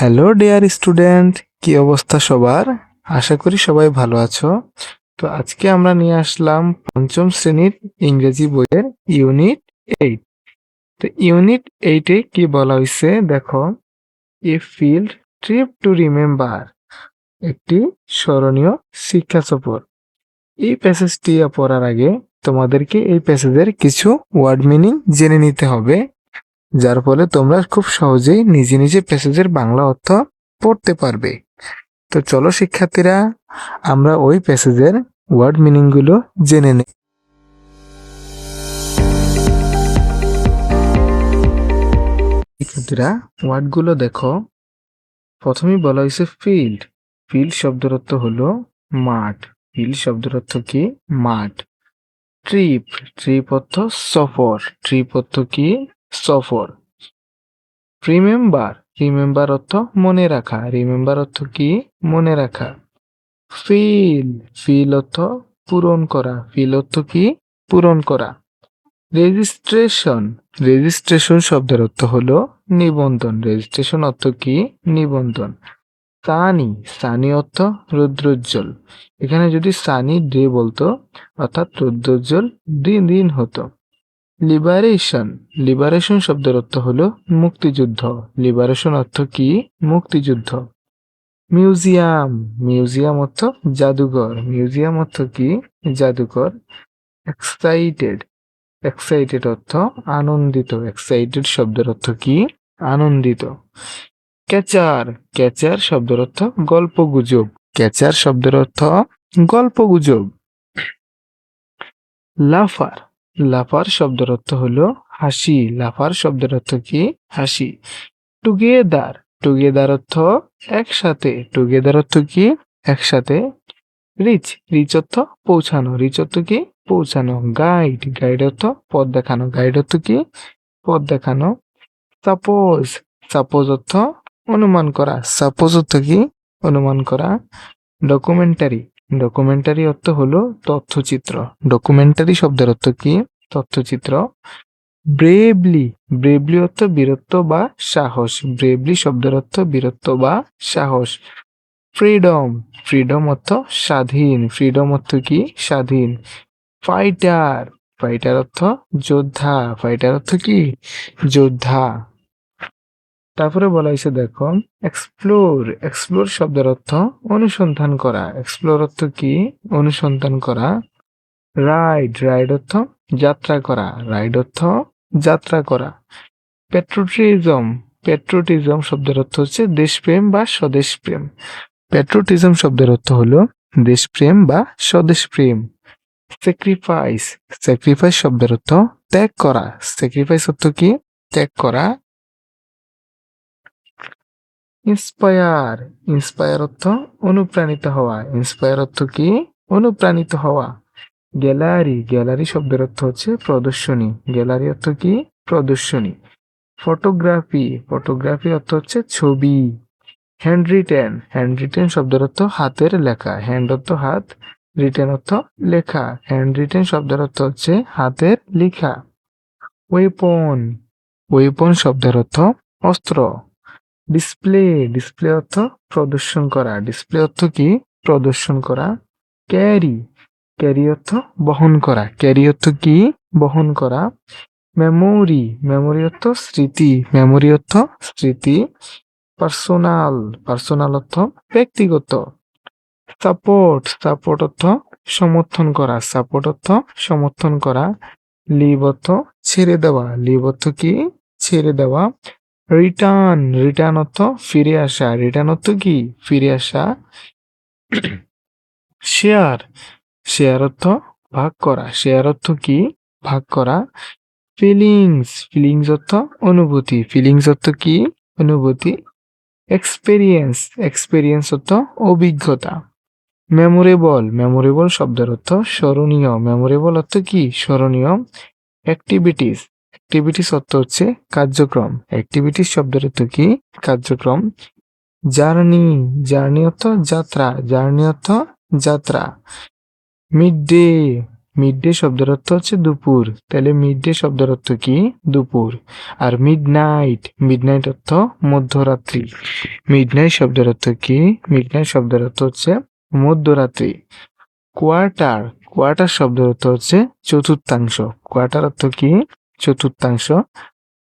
Hello dear student, কি অবস্থা সবার? আশা করি সবাই ভালো আছো। তো আজকে আমরা নিয়ে আসলাম পঞ্চম শ্রেণীর ইংরেজি বইয়ের ইউনিট 8। তো ইউনিট 8-এ কি বলা হয়েছে দেখো, এ ফিল্ড ট্রিপ টু রিমেম্বার, একটি স্মরণীয় শিক্ষা সফর। এই প্যাসেজটি পড়ার আগে তোমাদেরকে এই প্যাসেজের কিছু ওয়ার্ড মিনিং জেনে নিতে হবে, যার ফলে তোমরা খুব সহজেই নিজে নিজে প্যাসেজের বাংলা অর্থ পড়তে পারবে। তো চলো শিক্ষার্থীরা, আমরা ওই প্যাসেজের ওয়ার্ড মিনিং গুলো জেনে নেই। শিক্ষার্থীরা, ওয়ার্ড গুলো দেখো। প্রথমেই বলা হয়েছে ফিল্ড। ফিল্ড শব্দের অর্থ হলো মাঠ। ফিল্ড শব্দের অর্থ কি? মাঠ। ট্রিপ। ট্রিপ অর্থ সফর। ট্রিপ অর্থ কি? সফর। রিমেম্বার। রিমেম্বার অর্থ মনে রাখা। রিমেম্বার অর্থ কি? মনে রাখা। ফিল। ফিল অর্থ পূরণ করা। ফিল অর্থ কি? পূরণ করা। রেজিস্ট্রেশন। রেজিস্ট্রেশন শব্দের অর্থ হলো নিবন্ধন। রেজিস্ট্রেশন অর্থ কি? নিবন্ধন। সানি। সানি অর্থ রৌদ্রোজ্জ্বল। এখানে যদি সানি ডে বলতো, অর্থাৎ রৌদ্রোজ্জ্বল দিন হতো। লিবারেশন। লিবারেশন শব্দের অর্থ হলো মুক্তিযুদ্ধ। লিবারেশন অর্থ কি? মুক্তিযুদ্ধ। মিউজিয়াম। মিউজিয়াম অর্থ জাদুঘর। মিউজিয়াম অর্থ কি? জাদুঘর। এক্সাইটেড। এক্সাইটেড অর্থ আনন্দিত। এক্সাইটেড শব্দের অর্থ কি? আনন্দিত। ক্যাচার। ক্যাচার শব্দের অর্থ গল্পগুজব। ক্যাচার শব্দের অর্থ গল্পগুজব। লাফার। লাফার শব্দের অর্থ হলো হাসি। লাফার শব্দের অর্থ কি? হাসি। টুগেদার। টুগেদার অর্থ একসাথে। টুগেদার অর্থ কি? একসাথে। রিচ। রিচ অর্থ পৌঁছানো। রিচ অর্থ কি? পৌঁছানো। গাইড। গাইড অর্থ পথ দেখানো। গাইড অর্থ কি? পথ দেখানো। সাপোজ। সাপোজ অর্থ অনুমান করা। সাপোজ অর্থ কি? অনুমান করা। ডকুমেন্টারি। ডকুমেন্টারি অর্থ হলো তথ্যচিত্র। ডকুমেন্টারি শব্দের অর্থ কি? তথ্যচিত্র। ব্রেভলি। ব্রেভলি অর্থ বীরত্ব বা সাহস। ব্রেভলি শব্দের অর্থ বীরত্ব বা সাহস। ফ্রিডম। ফ্রিডম অর্থ স্বাধীন। ফ্রিডম অর্থ কি? স্বাধীন। ফাইটার। ফাইটার অর্থ যোদ্ধা। ফাইটার অর্থ কি? যোদ্ধা। তারপরে বলা হয়েছে দেখো, এক্সপ্লোর। এক্সপ্লোর শব্দের অর্থ অনুসন্ধান করা। এক্সপ্লোর অর্থ কি? অনুসন্ধান করা। রাইড। রাইড অর্থ যাত্রা করা। রাইড অর্থ যাত্রা করা। প্যাট্রিয়টিজম। প্যাট্রিয়টিজম শব্দের অর্থ হচ্ছে দেশপ্রেম বা স্বদেশপ্রেম। প্যাট্রিয়টিজম শব্দের অর্থ হলো দেশপ্রেম বা স্বদেশপ্রেম। স্যাক্রিফাইস। স্যাক্রিফাইস শব্দের অর্থ ত্যাগ করা। স্যাক্রিফাইস অর্থ কি? ত্যাগ করা। ইন্সপায়ার। ইন্সপায়ার অর্থ অনুপ্রাণিত হওয়া। ইন্সপায়ার অর্থ কি? অনুপ্রাণিত হওয়া। গ্যালারি। গ্যালারি শব্দের অর্থ হচ্ছে প্রদর্শনী। গ্যালারি অর্থ কি? প্রদর্শনী। ফটোগ্রাফি। ফটোগ্রাফি অর্থ হচ্ছে ছবি। Hand written. হ্যান্ড রিটেন শব্দের অর্থ হাতের লেখা। হ্যান্ড অর্থ হাত, রিটেন অর্থ লেখা। হ্যান্ড রিটেন শব্দের অর্থ হচ্ছে হাতের লেখা। ওয়েপন। ওয়েপন শব্দের অর্থ অস্ত্র। ডিসপ্লে। ডিসপ্লে অর্থ প্রদর্শন করা। ডিসপ্লে অর্থ কি? প্রদর্শন করা। ক্যারি। ক্যারি অর্থ বহন করা। ক্যারি অর্থ কি? বহন করা। মেমোরি। মেমোরি অর্থ স্মৃতি। মেমোরি অর্থ স্মৃতি। পার্সোনাল। পার্সোনাল অর্থ ব্যক্তিগত। সাপোর্ট। সাপোর্ট অর্থ সমর্থন করা। সাপোর্ট অর্থ সমর্থন করা। লিভ অর্থ ছেড়ে দেওয়া। লিভ অর্থ কি? ছেড়ে দেওয়া। রিটার্ন। রিটার্ন অর্থ ফিরে আসা। রিটার্ন অর্থ কি? ফিরে আসা। শেয়ার। শেয়ার অর্থ ভাগ করা। শেয়ার অর্থ কি? ভাগ করা। ফিলিংস। ফিলিংস অর্থ অনুভূতি। ফিলিংস অর্থ কি? অনুভূতি। এক্সপেরিয়েন্স। এক্সপেরিয়েন্স অর্থ অভিজ্ঞতা। মেমোরেবল। মেমোরেবল শব্দের অর্থ স্মরণীয়। মেমোরেবল অর্থ কি? স্মরণীয়। অ্যাক্টিভিটিস। অ্যাক্টিভিটিস অর্থ হচ্ছে কার্যক্রম। অ্যাক্টিভিটিস শব্দের অর্থ কি? কার্যক্রম। জার্নি। জার্নি অর্থ যাত্রা। জার্নি অর্থ যাত্রা। Mid day. মিড ডে শব্দের অর্থ হচ্ছে দুপুর, তাহলে মিড ডে শব্দের অর্থ কি? দুপুর। আর মিডনাইট অর্থ মধ্যরাত্রি। মিডনাইট শব্দের অর্থ কি? মিডনাইট শব্দের অর্থ হচ্ছে মধ্যরাত্রি। কোয়ার্টার শব্দের অর্থ হচ্ছে চতুর্থাংশ। কোয়ার্টার অর্থ কি? চতুর্থাংশ।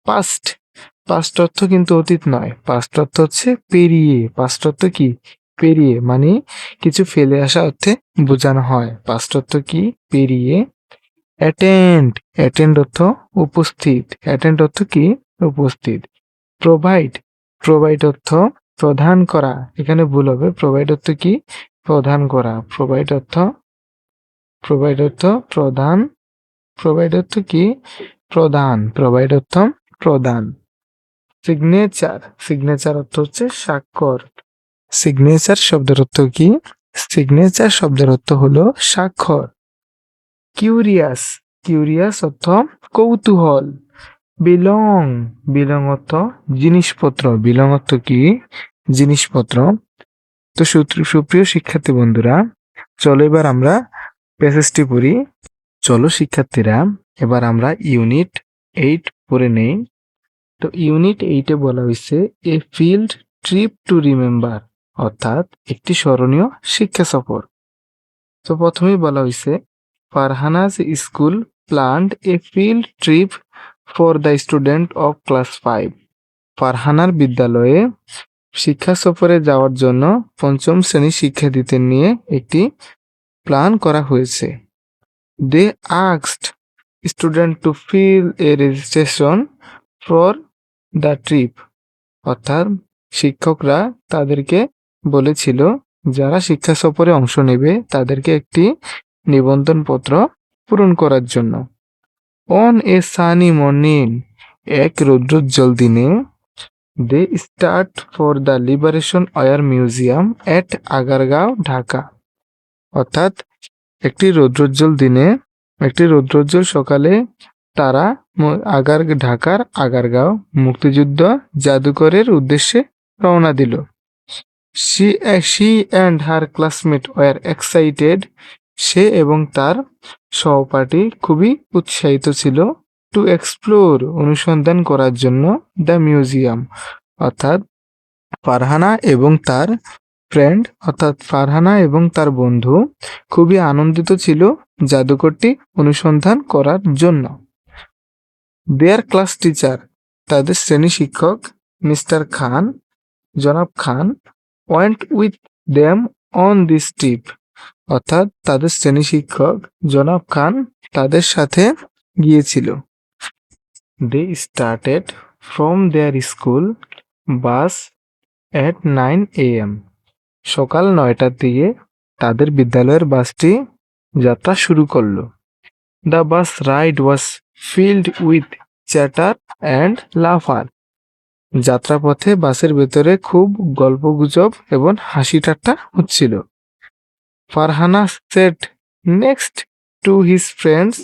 পাস্ট অর্থ কিন্তু অতীত নয়, পাস্ট অর্থ হচ্ছে পেরিয়ে। পাস্ট অর্থ কি? পেরিয়ে, মানে কিছু ফেলে আসা অর্থে বোঝানো হয়। পাস্ট অর্থ কি? পেরিয়ে। অ্যাটেন্ড অর্থ উপস্থিত। অ্যাটেন্ড অর্থ কি? উপস্থিত। প্রোভাইড অর্থ প্রদান করা, এখানে ভুল হবে। প্রোভাইড অর্থ কি? প্রদান করা। প্রোভাইড অর্থ প্রদান। প্রোভাইড অর্থ কি? প্রদান। প্রোভাইড অর্থ প্রদান। সিগনেচার অর্থ হচ্ছে স্বাক্ষর। সিগনেচার শব্দের অর্থ কি? সিগনেচার শব্দের অর্থ হলো স্বাক্ষর। কিউরিয়াস অর্থ কৌতূহল। বিলং অর্থ জিনিসপত্র। বিলং অর্থ কি? জিনিসপত্র। তো সুপ্রিয় শিক্ষার্থী বন্ধুরা, চলো এবার আমরা প্যাসেজটি পড়ি। চলো শিক্ষার্থীরা, এবার আমরা ইউনিট 8 পড়ে নেই। তো ইউনিট 8-এ বলা হয়েছে এ ফিল্ড ট্রিপ টু রিমেম্বার, অর্থাৎ একটি স্মরণীয় শিক্ষা সফর। তো প্রথমেই বলা হয়েছে Farhana's school planned A field trip for the student of class 5। ফারহানার বিদ্যালয়ে শিক্ষা সফরে যাওয়ার জন্য পঞ্চম শ্রেণীর শিক্ষার্থীদের নিয়ে একটি প্ল্যান করা হয়েছে। They asked student to fill a registration for the trip, অর্থাৎ শিক্ষকরা তাদেরকে বলেছিল যারা শিক্ষা সফরে অংশ নেবে তাদেরকে একটি নিবন্ধন পত্র পূরণ করার জন্য। অন এ সানি মর্নিং, এক রৌদ্রোজ্জ্বল দিনে, they start for the liberation war museum at Agargaon, Dhaka. অর্থাৎ একটি রৌদ্রোজ্জ্বল সকালে তারা ঢাকার আগারগাঁও মুক্তিযুদ্ধ জাদুঘরের উদ্দেশ্যে রওনা দিল। She and her classmate were excited, সে এবং তার সহপাঠী খুবই উৎসাহিত ছিল। টু এক্সপ্লোর, অনুসন্ধান করার জন্য, দ্য মিউজিয়াম, অর্থাৎ ফারহানা এবং তার বন্ধু খুবই আনন্দিত ছিল জাদুঘরটি অনুসন্ধান করার জন্য। দেয়ার ক্লাস টিচার, তাদের শ্রেণী শিক্ষক জনাব Khan, went with them on this trip, অর্থাৎ তাদের শ্রেণী শিক্ষক জনাব খান তাদের সাথে গিয়েছিল। They started from their school bus at 9 AM, সকাল 9টার দিকে তাদের বিদ্যালয়ের বাসটি যাত্রা শুরু করলো। The bus ride was filled with chatter and Lafarge, যাত্রাপথে বাসের ভেতরে খুব গল্পগুজব এবং হাসি ঠাট্টা হচ্ছিল। Farhana set next to his friends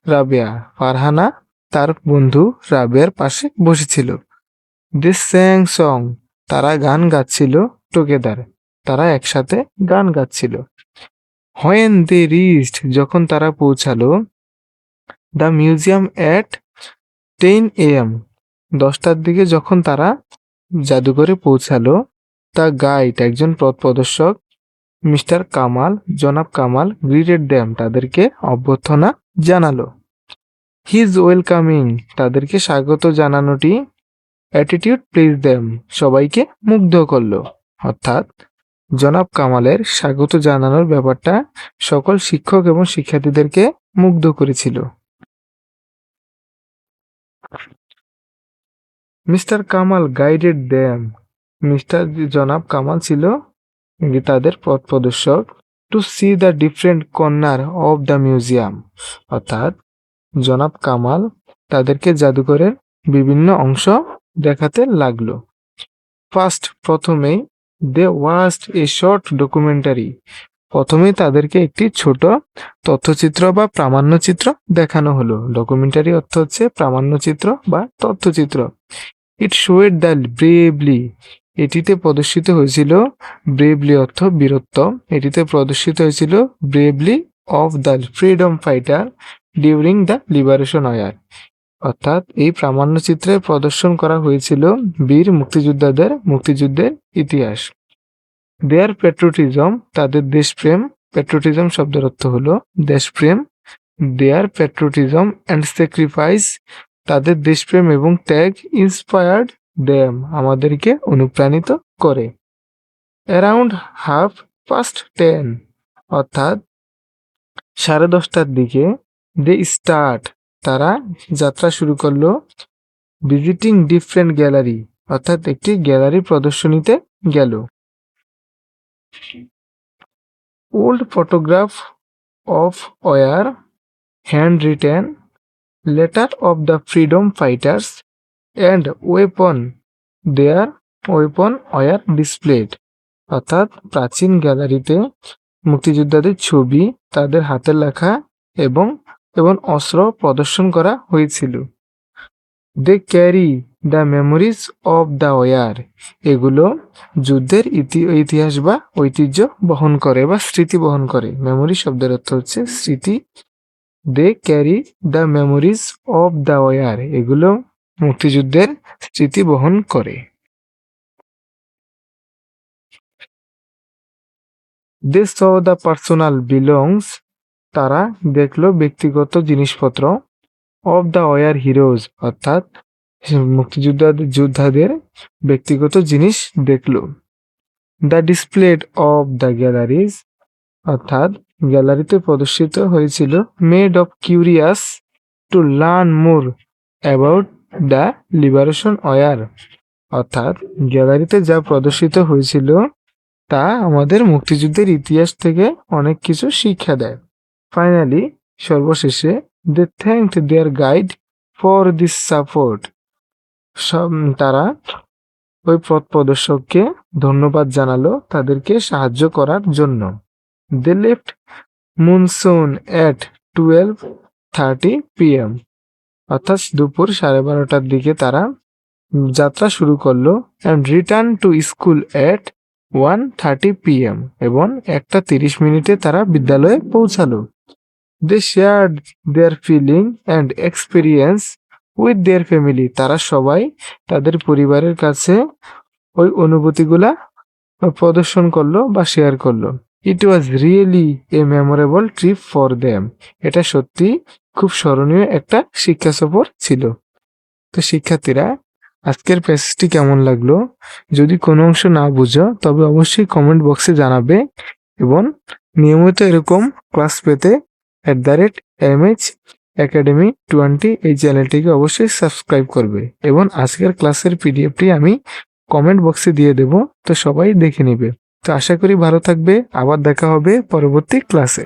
Rabeya, Farhana তার বন্ধু রাবেয়ার পাশে বসেছিল। দে স্যাং সং, তারা গান গাচ্ছিল। টুগেদার, তারা একসাথে গান গাচ্ছিল। হোয়েন দে রিচড, যখন তারা পৌঁছালো। দ্য মিউজিয়াম এট 10 AM, 10টার দিকে যখন তারা জাদুঘরে পৌঁছালো। দ্য গাইড, একজন পথ প্রদর্শক, জনাব কামাল, গ্রিটেড দ্যাম, তাদেরকে অভ্যর্থনা জানালো। হিজ ওয়েলকামিং, তাদেরকে স্বাগত জানানোটি, অ্যাটিটিউড প্লিজ দ্যাম, সবাইকে মুগ্ধ করলো। অর্থাৎ জনাব কামালের স্বাগত জানানোর ব্যাপারটা সকল শিক্ষক এবং শিক্ষার্থীদেরকে মুগ্ধ করেছিল। মিস্টার কামাল গাইডেড দ্যাম, জনাব কামাল ছিল তাদের পথ প্রদর্শক। To see the different corner of the museum, অর্থাৎ জনাব কামাল তাদেরকে জাদুঘরের বিভিন্ন অংশ দেখাতে লাগলো। প্রথমেই দে ওয়াচড এ শর্ট ডকুমেন্টারি, প্রথমেই তাদেরকে একটি ছোট তথ্যচিত্র বা প্রামাণ্যচিত্র দেখানো হলো। ডকুমেন্টারি অর্থ হচ্ছে প্রামাণ্যচিত্র বা তথ্যচিত্র। ইট শোয়েড দ্য ব্রেভলি, এটিতে প্রদর্শিত হয়েছিল, ব্রেভলি অর্থ বীরত্ব, এটিতে প্রদর্শিত হয়েছিল bravely of the freedom fighter during the liberation war. অর্থাৎ এই প্রামাণ্যচিত্রে প্রদর্শন করা হয়েছিল বীর মুক্তিযোদ্ধাদের মুক্তিযুদ্ধের ইতিহাস। দেয়ার প্যাট্রিয়টিজম, তাদের দেশপ্রেম, প্যাট্রিয়টিজম শব্দের অর্থ হলো দেশপ্রেম। দেয়ার প্যাট্রিয়টিজম অ্যান্ড স্যাক্রিফাইস, তাদের দেশপ্রেম এবং ত্যাগ, ইন্সপায়ার্ড দেম, আমাদেরকে অনুপ্রাণিত করে। অ্যারাউন্ড 10:30, অর্থাৎ 10:30টার দিকে, দে স্টার্ট, তারা যাত্রা শুরু করলো, ভিজিটিং ডিফারেন্ট গ্যালারি, অর্থাৎ একটি গ্যালারি প্রদর্শনীতে গেল। Old photograph of war, handwritten letter of the freedom fighters and weapon their weapon war displayed, অর্থাৎ প্রাচীন গ্যালারিতে মুক্তিযোদ্ধাদের ছবি, তাদের হাতের লেখা এবং অস্ত্র প্রদর্শন করা হয়েছিল। They carry the memories of the war, এগুলো যুদ্ধের ইতিহাস বা ঐতিহ্য বহন করে বা স্মৃতি বহন করে। মেমোরি শব্দের অর্থ হচ্ছে স্মৃতি। They carry the memories of the war, এগুলো মুক্তিযুদ্ধের স্মৃতি বহন করে। They saw the personal belongings, তারা দেখলো ব্যক্তিগত জিনিসপত্র। অফ দ্য ওয়ার হিরোজ, অর্থাৎ যোদ্ধাদের ব্যক্তিগত জিনিস দেখলো। The displayed of the galleries, অর্থাৎ গ্যালারিতে প্রদর্শিত হয়েছিল। Made of curious to learn more about the liberation War, অর্থাৎ গ্যালারিতে যা প্রদর্শিত হয়েছিল তা আমাদের মুক্তিযুদ্ধের ইতিহাস থেকে অনেক কিছু শিক্ষা দেয়। ফাইনালি, সর্বশেষে, they thanked their guide for this support, তারা ওই পথ প্রদর্শককে ধন্যবাদ জানালো তাদেরকে সাহায্য করার জন্য। দে লেফট মুনসুন অ্যাট 12:30 PM, অর্থাৎ দুপুর 12:30টার দিকে তারা যাত্রা শুরু করলো। And return to school at 1:30 PM, এবং 1:30 তারা বিদ্যালয়ে পৌঁছালো। They shared their feeling and experience with their family, তারা সবাই তাদের পরিবারের কাছে ওই অনুভূতিগুলা প্রদর্শন করলো বা শেয়ার করলো। It was really a memorable trip for them, এটা সত্যি খুব স্মরণীয় একটা শিক্ষা সফর ছিল। তো শিক্ষার্থীরা, আজকের প্যাসেজটি কেমন লাগলো? যদি কোনো অংশ না বুঝো তবে অবশ্যই কমেন্ট বক্সে জানাবে, এবং নিয়মিত এরকম ক্লাস পেতে @MH Academy 20 এই চ্যানেলটিকে অবশ্যই সাবস্ক্রাইব করবে, এবং আজকের ক্লাসের পিডিএফটি আমি কমেন্ট বক্সে দিয়ে দেব, তো সবাই দেখে নিবে। তো আশা করি ভালো থাকবে, আবার দেখা হবে পরবর্তী ক্লাসে।